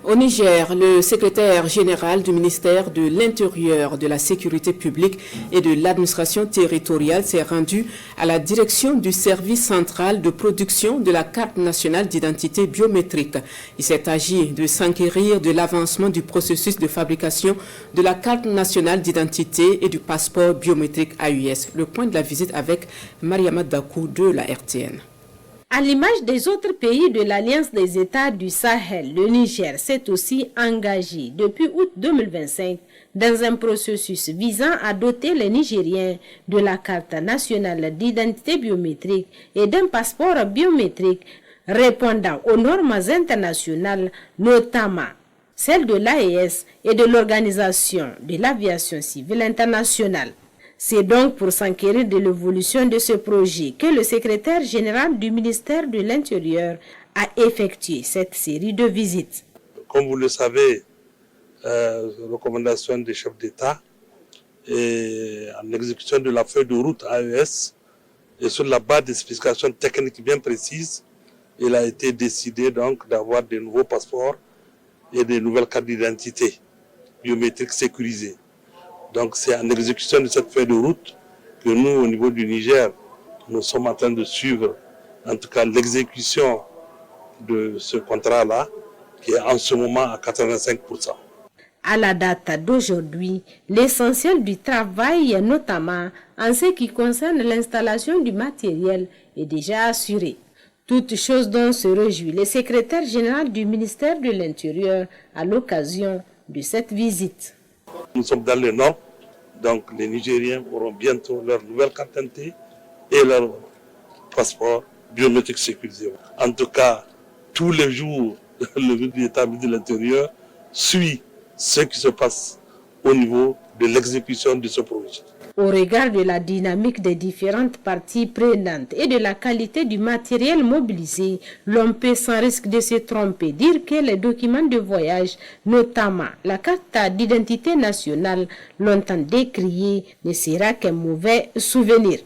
Au Niger, le secrétaire général du ministère de l'Intérieur, de la Sécurité publique et de l'administration territoriale s'est rendu à la direction du service central de production de la carte nationale d'identité biométrique. Il s'est agi de s'enquérir de l'avancement du processus de fabrication de la carte nationale d'identité et du passeport biométrique AUS. Le point de la visite avec Mariama Dakou de la RTN. À l'image des autres pays de l'Alliance des États du Sahel, le Niger s'est aussi engagé depuis août 2025 dans un processus visant à doter les Nigériens de la carte nationale d'identité biométrique et d'un passeport biométrique répondant aux normes internationales, notamment celles de l'AES et de l'Organisation de l'aviation civile internationale. C'est donc pour s'enquérir de l'évolution de ce projet que le secrétaire général du ministère de l'Intérieur a effectué cette série de visites. Comme vous le savez, recommandation des chefs d'État et en exécution de la feuille de route AES et sur la base des spécifications techniques bien précises, il a été décidé donc d'avoir de nouveaux passeports et de nouvelles cartes d'identité biométriques sécurisées. Donc c'est en exécution de cette feuille de route que nous, au niveau du Niger, nous sommes en train de suivre, en tout cas l'exécution de ce contrat-là, qui est en ce moment à 85%. À la date d'aujourd'hui, l'essentiel du travail, notamment en ce qui concerne l'installation du matériel, est déjà assuré. Toute chose dont se réjouit le secrétaire général du ministère de l'Intérieur à l'occasion de cette visite. Nous sommes dans le nord, donc les Nigériens auront bientôt leur nouvelle carte d'identité et leur passeport biométrique sécurisé. En tout cas, tous les jours, le ministre de l'État de l'Intérieur suit ce qui se passe au niveau de l'exécution de ce projet. Au regard de la dynamique des différentes parties prenantes et de la qualité du matériel mobilisé, l'on peut sans risque de se tromper dire que les documents de voyage, notamment la carte d'identité nationale, longtemps décriée, ne sera qu'un mauvais souvenir.